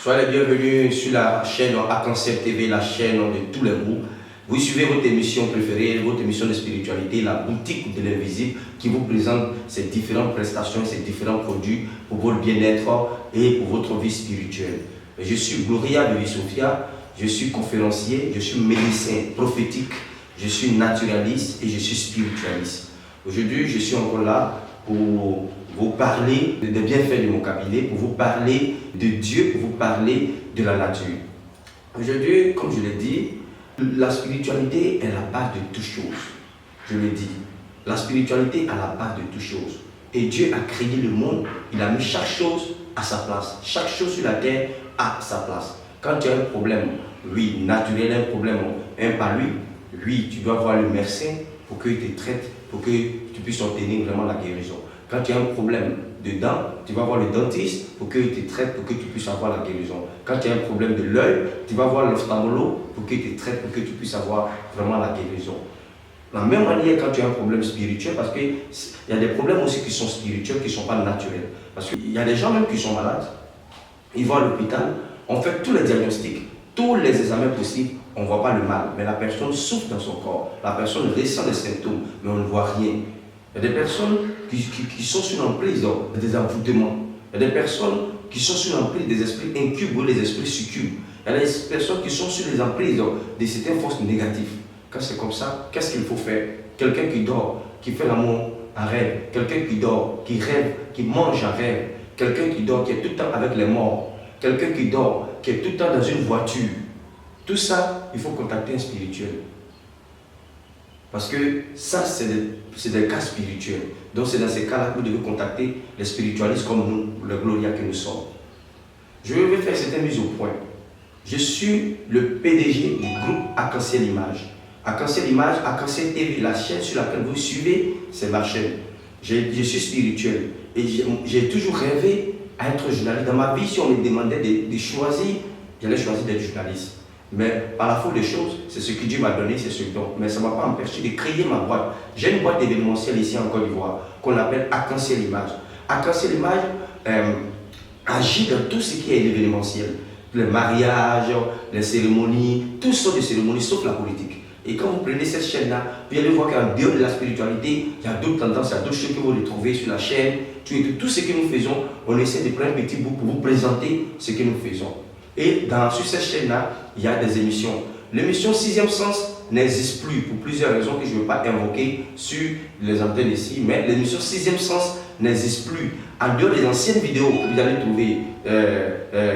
Soyez les bienvenus sur la chaîne Arc-en-Ciel TV, la chaîne de tous les groupes. Vous suivez votre émission préférée, votre émission de spiritualité, la boutique de l'invisible, qui vous présente ces différentes prestations, ces différents produits pour votre bien-être et pour votre vie spirituelle. Je suis Gloria Vivi-Sophia, je suis conférencier, je suis médecin prophétique, je suis naturaliste et je suis spiritualiste. Aujourd'hui, je suis encore là pour vous parler des bienfaits de mon cabinet, pour vous parler de Dieu, pour vous parler de la nature. Aujourd'hui, comme je l'ai dit, la spiritualité est la base de toutes choses. Je le dis, la spiritualité est la base de toutes choses. Et Dieu a créé le monde, il a mis chaque chose à sa place. Chaque chose sur la terre a sa place. Quand tu as un problème, oui, naturel, un problème, un par lui, oui, tu dois voir le médecin pour qu'il te traite, pour que tu puisses obtenir vraiment la guérison. Quand tu as un problème de dents, tu vas voir le dentiste pour qu'il te traite, pour que tu puisses avoir la guérison. Quand tu as un problème de l'œil, tu vas voir l'ophtalmologue pour qu'il te traite, pour que tu puisses avoir vraiment la guérison. De la même manière, quand tu as un problème spirituel, parce qu'il y a des problèmes aussi qui sont spirituels, qui ne sont pas naturels. Parce qu'il y a des gens même qui sont malades, ils vont à l'hôpital, on fait tous les diagnostics, tous les examens possibles, on ne voit pas le mal, mais la personne souffre dans son corps, la personne ressent des symptômes, mais on ne voit rien. Il y a des personnes qui sont sur l'emprise des envoûtements. Il y a des personnes qui sont sur l'emprise des esprits incubes ou des esprits succubes. Il y a des personnes qui sont sur les emprises de certaines forces négatives. Quand c'est comme ça, qu'est-ce qu'il faut faire? Quelqu'un qui dort, qui fait l'amour en rêve, quelqu'un qui dort, qui rêve, qui mange en rêve, quelqu'un qui dort, qui est tout le temps avec les morts, quelqu'un qui dort, qui est tout le temps dans une voiture. Tout ça, il faut contacter un spirituel. Parce que ça, c'est des cas spirituels. Donc c'est dans ces cas-là que vous devez contacter les spiritualistes comme nous, le Gloria que nous sommes. Je vais faire cette mise au point. Je suis le PDG du groupe Arc-en-Ciel Image. Arc-en-Ciel Image, Arc-en-Ciel TV, la chaîne sur laquelle vous suivez, c'est ma chaîne. Je suis spirituel et j'ai toujours rêvé à être journaliste. Dans ma vie, si on me demandait de choisir, j'allais choisir d'être journaliste. Mais par la faute des choses, c'est ce que Dieu m'a donné, c'est ce don. Mais ça ne m'a pas empêché de créer ma boîte. J'ai une boîte d'événementiel ici en Côte d'Ivoire qu'on appelle Arc-en-Ciel Image. Arc-en-Ciel Image agit dans tout ce qui est l'événementiel. Les mariages, les cérémonies, toutes sortes de cérémonies sauf la politique. Et quand vous prenez cette chaîne-là, vous allez voir qu'en dehors de la spiritualité, il y a d'autres tendances, il y a d'autres choses que vous retrouvez sur la chaîne. Tout ce que nous faisons, on essaie de prendre un petit bout pour vous présenter ce que nous faisons. Et sur cette chaîne-là, il y a des émissions. L'émission 6e Sens n'existe plus pour plusieurs raisons que je ne veux pas invoquer sur les antennes ici, mais l'émission 6e Sens n'existe plus. En dehors des anciennes vidéos que vous allez trouver,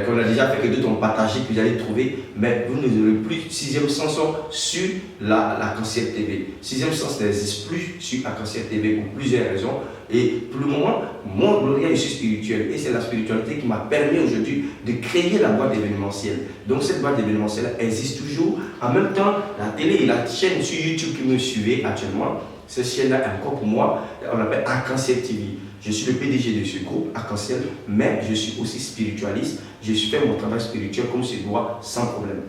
qu'on a déjà fait, que d'autres ont partagé, que vous allez trouver, mais vous n'aurez plus 6e Sens sur Arc-en-Ciel TV. 6e Sens n'existe plus sur Arc-en-Ciel TV pour plusieurs raisons. Et pour le moment, mon Gloria, je suis spirituel. Et c'est la spiritualité qui m'a permis aujourd'hui de créer la boîte événementielle. Donc cette boîte événementielle existe toujours. En même temps, la télé et la chaîne sur YouTube qui me suivez actuellement, cette chaîne-là est encore pour moi, on l'appelle Arc-en-Ciel TV. Je suis le PDG de ce groupe, Arc-en-Ciel, mais je suis aussi spiritualiste. Je fais mon travail spirituel comme c'est doit, sans problème.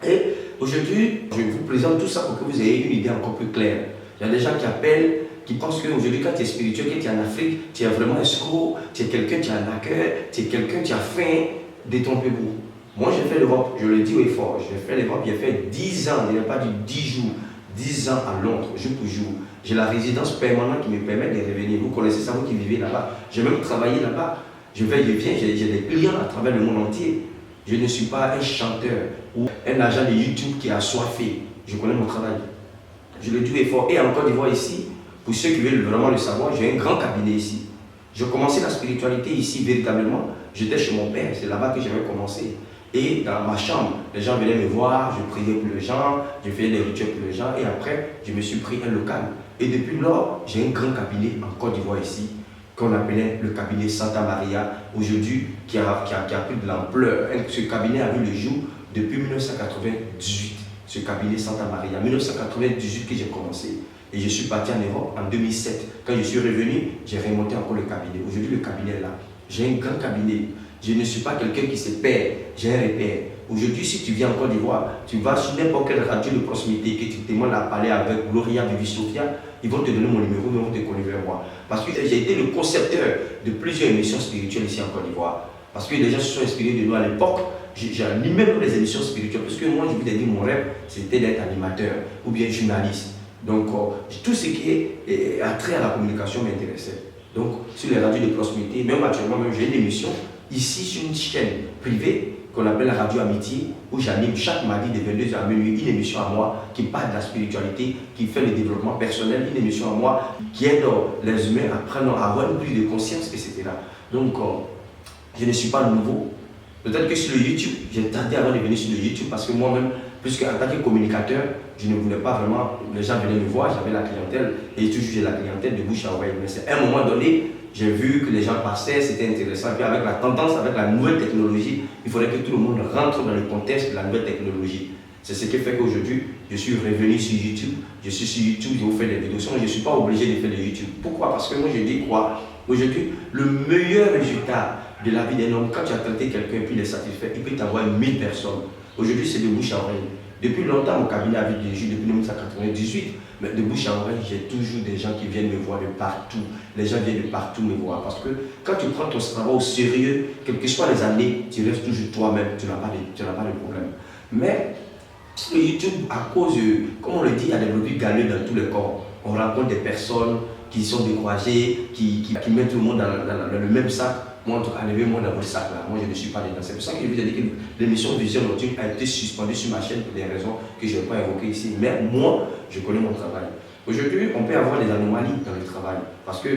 Et aujourd'hui, je vous présente tout ça pour que vous ayez une idée encore plus claire. Il y a des gens qui appellent, qui pensent qu'aujourd'hui, quand tu es spirituel, quand tu es en Afrique, tu es vraiment escroc, tu es quelqu'un qui a un hacker, tu es quelqu'un qui a faim, détrompez-vous. Moi, j'ai fait l'Europe, je le dis au fort, j'ai fait l'Europe, j'ai fait 10 ans, je n'ai pas dit 10 jours, 10 ans à Londres, jour pour jour. J'ai la résidence permanente qui me permet de revenir. Vous connaissez ça, vous qui vivez là-bas. J'ai même travaillé là-bas. Je viens, j'ai des clients à travers le monde entier. Je ne suis pas un chanteur ou un agent de YouTube qui est assoiffé. Je connais mon travail. Je le dis fort. Et en Côte d'Ivoire ici, pour ceux qui veulent vraiment le savoir, j'ai un grand cabinet ici. J'ai commencé la spiritualité ici véritablement. J'étais chez mon père, c'est là-bas que j'avais commencé. Et dans ma chambre, les gens venaient me voir, je priais pour les gens, je faisais des rituels pour les gens. Et après, je me suis pris un local. Et depuis lors, j'ai un grand cabinet en Côte d'Ivoire ici, qu'on appelait le cabinet Santa Maria, aujourd'hui, qui a pris de l'ampleur. Ce cabinet a vu le jour depuis 1998, ce cabinet Santa Maria. 1998 que j'ai commencé. Et je suis parti en Europe en 2007. Quand je suis revenu, j'ai remonté encore le cabinet. Aujourd'hui, le cabinet est là. J'ai un grand cabinet. Je ne suis pas quelqu'un qui se perd, j'ai un repère. Aujourd'hui, si tu viens en Côte d'Ivoire, tu vas sur n'importe quelle radio de proximité que tu te demandes à parler avec Gloria Vivi-Sophia, ils vont te donner mon numéro, ils vont te connaître vers moi. Parce que j'ai été le concepteur de plusieurs émissions spirituelles ici en Côte d'Ivoire. Parce que les gens se sont inspirés de nous à l'époque. J'animais même les émissions spirituelles. Parce que moi, je vous ai dit, mon rêve, c'était d'être animateur ou bien journaliste. Donc, tout ce qui est attrait à la communication m'intéressait. Donc, sur les radios de proximité, même actuellement, j'ai une émission ici sur une chaîne privée qu'on appelle la Radio Amitié, où j'anime chaque mardi de 22h à minuit une émission à moi qui parle de la spiritualité, qui fait le développement personnel, une émission à moi qui aide les humains à prendre, à avoir une prise de conscience, etc. Donc, je ne suis pas nouveau. Peut-être que sur le YouTube, j'ai tardé avant de venir sur le YouTube parce que moi-même, puisque en tant que communicateur, je ne voulais pas vraiment, les gens venaient me voir, j'avais la clientèle, et toujours j'ai la clientèle de bouche à oreille. Mais c'est à un moment donné, j'ai vu que les gens passaient, c'était intéressant. Et puis avec la tendance, avec la nouvelle technologie, il faudrait que tout le monde rentre dans le contexte de la nouvelle technologie. C'est ce qui fait qu'aujourd'hui, je suis revenu sur YouTube. Je suis sur YouTube, je vous fais des vidéos. Je ne suis pas obligé de faire de YouTube. Pourquoi? Parce que moi, je dis quoi? Aujourd'hui, le meilleur résultat de la vie d'un homme, quand tu as traité quelqu'un et puis il est satisfait, il peut t'avoir 1000 personnes. Aujourd'hui, c'est de bouche à oreille. Depuis longtemps, mon cabinet a vu des jus depuis 1998. Mais de bouche à oreille, j'ai toujours des gens qui viennent me voir de partout. Les gens viennent de partout me voir. Parce que quand tu prends ton travail au sérieux, quelles que soient les années, tu restes toujours toi-même. Tu n'as pas de problème. Mais sur YouTube, à cause, comme on le dit, il y a des produits galeux dans tous les corps. On rencontre des personnes qui sont découragées, qui mettent tout le monde dans le même sac. Moi, en tout cas, enlevez-moi dans votre sac là. Moi, je ne suis pas dedans. C'est pour ça que je vous ai dit que l'émission Vision Nocturne a été suspendue sur ma chaîne pour des raisons que je ne vais pas évoquer ici. Mais moi, je connais mon travail. Aujourd'hui, on peut avoir des anomalies dans le travail. Parce que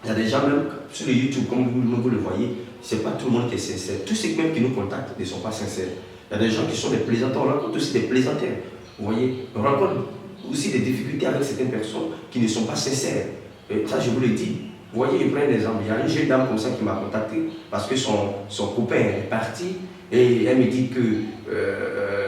il y a des gens même sur le YouTube, comme vous le voyez, ce n'est pas tout le monde qui est sincère. Tous ceux même qui nous contactent ne sont pas sincères. Il y a des gens qui sont des plaisanteurs. On rencontre aussi des plaisanteurs. Vous voyez, on rencontre aussi des difficultés avec certaines personnes qui ne sont pas sincères. Et ça, je vous le dis. Vous voyez, je prends un exemple. Il y a une jeune dame comme ça qui m'a contacté parce que son copain est parti et elle me dit que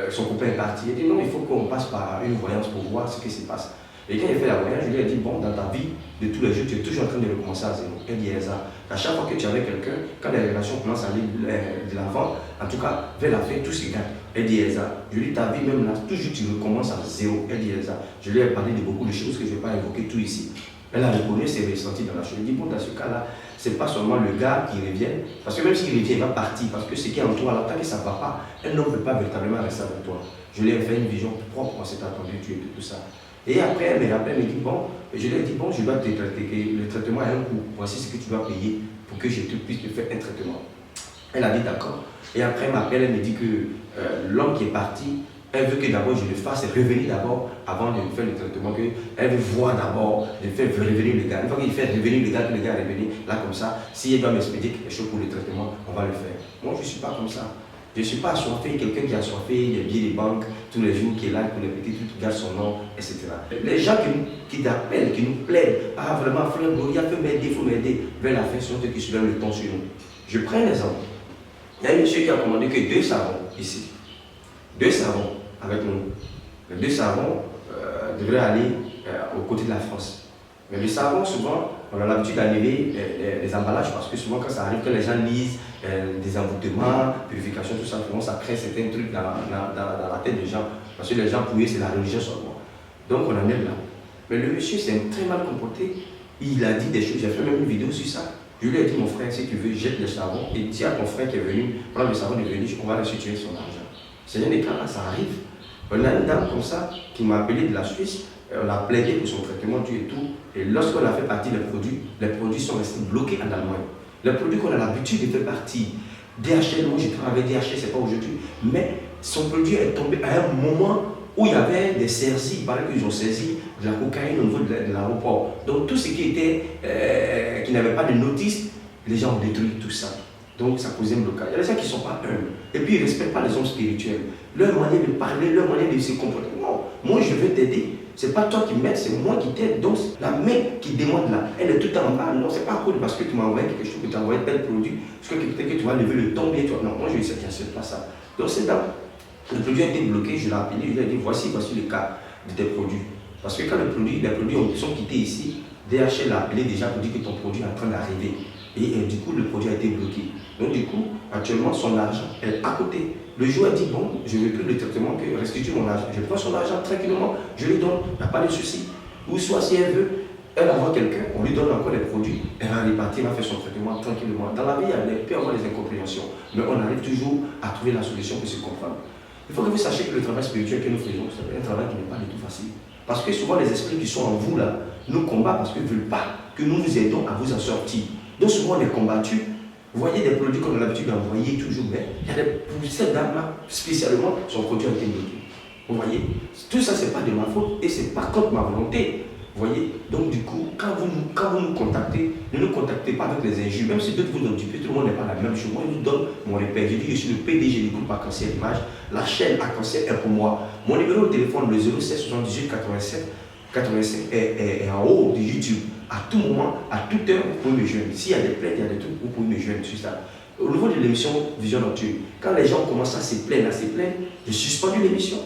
son copain est parti. Elle dit non, il faut qu'on passe par une voyance pour voir ce qui se passe. Et quand elle fait la voyance, je lui ai dit bon, dans ta vie de tous les jours, tu es toujours en train de recommencer à zéro. Elle dit ça. À chaque fois que tu es avec quelqu'un, quand les relations commencent à aller de l'avant, en tout cas, vers la fin, tout se gagne. Elle dit ça. Je lui ai dit ta vie même là, toujours tu recommences à zéro. Elle dit ça. Je lui ai parlé de beaucoup de choses que je ne vais pas évoquer tout ici. Elle a reconnu ses ressentis dans la chose. Je dis, bon, dans ce cas-là, ce n'est pas seulement le gars qui revient, parce que même s'il revient, il va partir, parce que ce qui est en toi, là, tant que ça ne va pas, un homme ne peut pas véritablement rester avec toi. Je lui ai fait une vision propre à cet attendu, tu et tout ça. Et après, elle me rappelle, elle me dit, bon, je lui ai dit, bon, je dois te traiter, que le traitement a un coût, voici ce que tu dois payer pour que je puisse te faire un traitement. Elle a dit d'accord. Et après, elle m'appelle, elle me dit que l'homme qui est parti, elle veut que d'abord je le fasse revenir d'abord avant de faire le traitement. Elle veut voir d'abord, de faire revenir le gars. Une fois qu'il fait revenir le gars revenir, là comme ça, si elle doit m'expédier quelque chose pour le traitement, on va le faire. Moi, je ne suis pas comme ça. Je ne suis pas assoiffé, quelqu'un qui a assoiffé, il y a billets de banque tous les jours, qui est là pour les petits trucs, qui garde son nom, etc. Les gens qui t'appellent, qui nous plaident, ah vraiment, frère Gloria, il faut m'aider, vers la fin, ce sont eux qui soulèvent le ton sur nous. Je prends un exemple. Il y a un monsieur qui a commandé que 2 savons ici. 2 savons avec nous. Les 2 savons devraient aller aux côtés de la France. Mais les savons, souvent, on a l'habitude d'enlever les emballages parce que souvent, quand ça arrive, que les gens lisent des envoûtements, purification, tout ça, souvent, ça crée certains trucs dans la tête des gens. Parce que les gens, pour eux, c'est la religion seulement. Donc, on enlève là. Mais le monsieur s'est très mal comporté. Il a dit des choses. J'ai fait même une vidéo sur ça. Je lui ai dit, mon frère, si tu veux, jette le savon et dis à ton frère qui est venu prendre le savon de venir, on va restituer son argent. C'est un cas là, ça arrive. On a une dame comme ça qui m'a appelé de la Suisse, on a plaidé pour son traitement, tout et tout. Et lorsqu'on a fait partie des produits, les produits sont restés bloqués en Allemagne. Les produits qu'on a l'habitude de faire partie, DHL, moi je travaille avec DHL, c'est pas aujourd'hui, mais son produit est tombé à un moment où il y avait des saisies, il paraît qu'ils ont saisi de la cocaïne au niveau de l'aéroport. Donc tout ce qui était, qui n'avait pas de notice, les gens ont détruit tout ça. Donc ça causait un blocage. Il y a des gens qui ne sont pas humbles. Et puis ils ne respectent pas les hommes spirituels. Leur manière de parler, leur manière de se comporter. Non, moi je veux t'aider. Ce n'est pas toi qui m'aides, c'est moi qui t'aide. Donc la main qui demande là, elle est tout le temps en bas. Non, ce n'est pas cool parce que tu m'as envoyé quelque chose, que tu as envoyé tel produit. Parce que peut-être que tu vas lever le ton bien. Non, moi je ne sais pas ça. Donc c'est dans. Le produit a été bloqué, je l'ai appelé, je lui ai dit voici le cas de tes produits. Parce que quand les produits sont quittés ici, DHL a appelé déjà pour dire que ton produit est en train d'arriver. Et du coup, le produit a été bloqué. Donc du coup, actuellement, son argent est à côté. Le jour a dit, bon, je ne veux plus le traitement, que restitue mon argent. Je prends son argent tranquillement, je lui donne, il n'y a pas de souci. Ou soit si elle veut, Elle envoie quelqu'un, on lui donne encore des produits, elle va repartir, elle va faire son traitement tranquillement. Dans la vie, il peut y avoir des incompréhensions, mais on arrive toujours à trouver la solution pour se comprendre. Il faut que vous sachiez que le travail spirituel que nous faisons, c'est un travail qui n'est pas du tout facile. Parce que souvent les esprits qui sont en vous là, nous combattent parce qu'ils ne veulent pas que nous vous aidons à vous en sortir. Donc souvent on est combattus. Vous voyez des produits qu'on a l'habitude d'envoyer toujours, mais il y a des produits, cette dame-là, spécialement, son produit a été bloqué. Vous voyez, tout ça, ce n'est pas de ma faute et ce n'est pas contre ma volonté. Vous voyez, donc du coup, quand vous nous contactez, ne nous contactez pas avec les injures, même si d'autres vous donnent du peu, tout le monde n'est pas la même chose. Moi, je vous donne mon repère. Je dis, je suis le PDG du groupe Arc-en-Ciel Image. La chaîne Arc-en-Ciel est pour moi. Mon numéro de téléphone, le 07 78 87 85 est en haut de YouTube. À tout moment, à toute heure, vous pouvez me joindre. S'il y a des plaintes, il y a des trucs, vous pouvez me joindre sur ça. Au niveau de l'émission Vision Nocturne, quand les gens commencent à se plaindre, je suspends l'émission.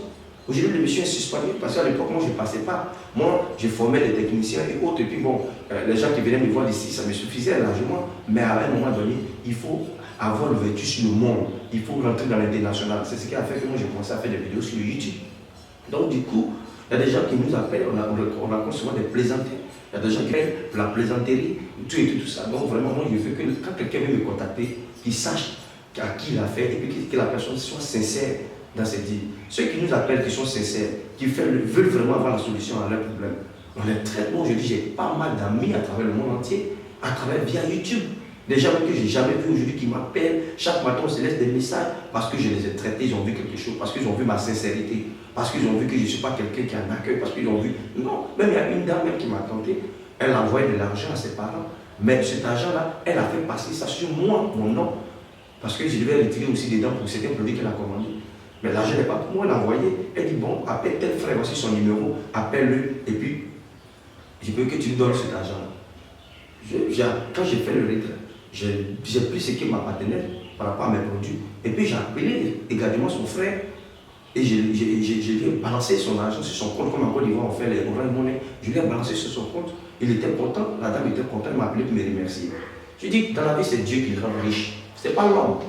Aujourd'hui, l'émission est suspendue parce qu'à l'époque, moi, je ne passais pas. Moi, je formais des techniciens et autres. Et puis, bon, les gens qui venaient me voir d'ici, ça me suffisait largement. Mais à un moment donné, il faut avoir l'ouverture sur le monde. Il faut rentrer dans l'international. C'est ce qui a fait que moi, j'ai commencé à faire des vidéos sur YouTube. Donc, du coup, il y a des gens qui nous appellent, on raconte souvent des plaisanteries. Il y a des gens qui aiment la plaisanterie, tout ça. Donc, vraiment, moi, je veux que quand quelqu'un veut me contacter, qu'il sache à qui il a fait et puis que la personne soit sincère dans ses dires. Ceux qui nous appellent, qui sont sincères, qui veulent vraiment avoir la solution à leurs problèmes. On est très bon. Je dis, j'ai pas mal d'amis à travers le monde entier, à travers via YouTube. Des gens que je n'ai jamais vus aujourd'hui qui m'appellent. Chaque matin, on se laisse des messages parce que je les ai traités, ils ont vu quelque chose, parce qu'ils ont vu ma sincérité, parce qu'ils ont vu que je ne suis pas quelqu'un qui a un accueil, parce qu'ils ont vu. Non, même il y a une dame même qui m'a tenté, elle a envoyé de l'argent à ses parents. Mais cet argent-là, elle a fait passer ça sur moi, mon nom. Parce que je devais retirer aussi des dents pour certains produits qu'elle a commandés. Mais l'argent n'est pas pour moi, elle l'a envoyé. Elle dit, bon, appelle tel frère, voici son numéro, appelle-le, et puis, je veux que tu lui donnes cet argent-là. Quand j'ai fait le retrait, j'ai pris ce qui m'appartenait par rapport à mes produits. Et puis j'ai appelé également son frère et je lui ai balancé son argent sur son compte. Comme en Côte d'Ivoire, on fait les orange monnaie. Je lui ai balancé sur son compte. Il était content, la dame était contente, elle m'a appelé pour me remercier. Je lui ai dit, dans la vie, c'est Dieu qui rend riche. Ce n'est pas l'homme.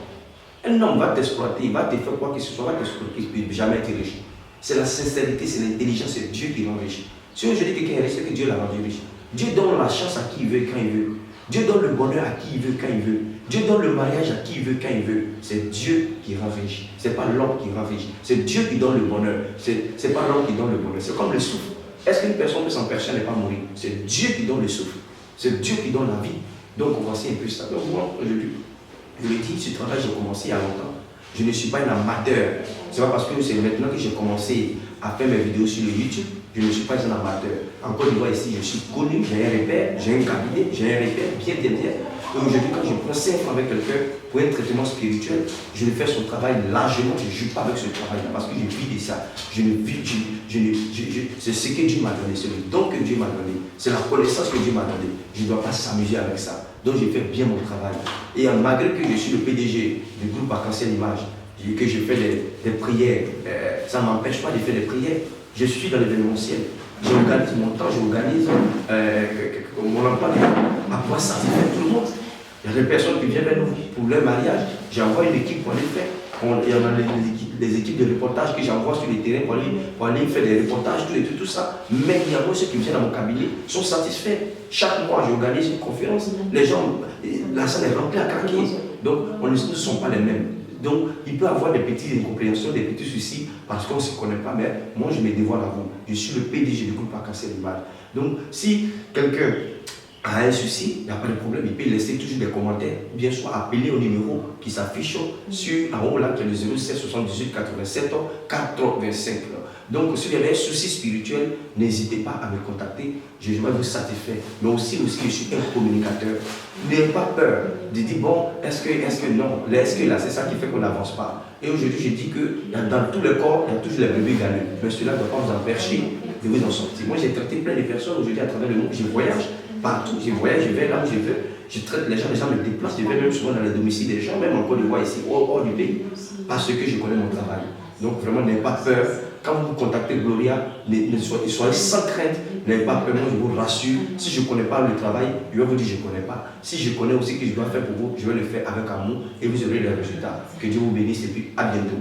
Un homme va t'exploiter, il va te faire quoi que ce soit, va t'exploiter, il ne peut jamais être riche. C'est la sincérité, c'est l'intelligence, c'est Dieu qui rend riche. Si aujourd'hui quelqu'un est riche, c'est que Dieu l'a rendu riche. Dieu donne la chance à qui il veut, quand il veut. Dieu donne le bonheur à qui il veut, quand il veut. Dieu donne le mariage à qui il veut, quand il veut. C'est Dieu qui rend riche. Ce n'est pas l'homme qui rend riche. C'est Dieu qui donne le bonheur. Ce n'est pas l'homme qui donne le bonheur. C'est comme le souffle. Est-ce qu'une personne peut s'empêcher de ne pas mourir? C'est Dieu qui donne le souffle. C'est Dieu qui donne la vie. Donc voici un peu ça. Donc moi, aujourd'hui, je le dis, ce travail, j'ai commencé il y a longtemps. Je ne suis pas un amateur. Ce n'est pas parce que c'est maintenant que j'ai commencé à faire mes vidéos sur le YouTube. Je ne suis pas un amateur. En Côte d'Ivoire, ici, je suis connu, j'ai un repère, j'ai un cabinet, j'ai un repère bien. Et aujourd'hui, quand je prends 5 francs avec quelqu'un pour un traitement spirituel, je vais faire son travail largement, je ne joue pas avec ce travail-là parce que je vis de ça. C'est ce que Dieu m'a donné, c'est le don que Dieu m'a donné, c'est la connaissance que Dieu m'a donnée. Je ne dois pas s'amuser avec ça. Donc, je fais bien mon travail. Et malgré que je suis le PDG du groupe Arc-en-Ciel Image, que je fais des prières, ça ne m'empêche pas de faire des prières. Je suis dans l'événementiel. J'organise mon temps, j'organise mon emploi à pouvoir satisfaire tout le monde. Il y a des personnes qui viennent vers nous pour leur mariage. J'envoie une équipe pour aller faire. Il y en a des équipes de reportage que j'envoie sur les terrains pour aller faire des reportages, tout ça. Mais il y a moi, ceux qui viennent dans mon cabinet sont satisfaits. Chaque mois, j'organise une conférence. Les gens, la salle est remplie à craquer. Donc, ne sont pas les mêmes. Donc, il peut y avoir des petites incompréhensions, des petits soucis, parce qu'on ne se connaît pas, mais moi, je me dévoile à vous. Je suis le PDG du groupe Arc-en-Ciel Image. Donc, si quelqu'un a un souci, il n'y a pas de problème, il peut laisser toujours des commentaires, bien sûr, appeler au numéro qui s'affiche en haut, là, qui est le 07 78 87 85. Donc, si vous avez un souci spirituel, n'hésitez pas à me contacter, je vais vous satisfaire. Mais aussi, je suis un communicateur. N'ayez pas peur de dire, bon, est-ce que non, est-ce que là, c'est ça qui fait qu'on n'avance pas. Et aujourd'hui, je dis que dans tous les corps, il y a toujours les bébés galeux. Mais cela ne doit pas vous empêcher de vous en sortir. Moi, j'ai traité plein de personnes aujourd'hui à travers le monde. Je voyage partout, je voyage, je vais là où je veux. Je traite les gens me déplacent, je vais même souvent dans les domiciles des gens, même en Côte d'Ivoire ici, hors du pays, parce que je connais mon travail. Donc vraiment, n'ayez pas peur. Quand vous contactez Gloria, soyez sans crainte, n'ayez pas peur, moi je vous rassure. Si je ne connais pas le travail, je vais vous dire que je ne connais pas. Si je connais aussi ce que je dois faire pour vous, je vais le faire avec amour et vous aurez les résultats. Que Dieu vous bénisse et puis à bientôt.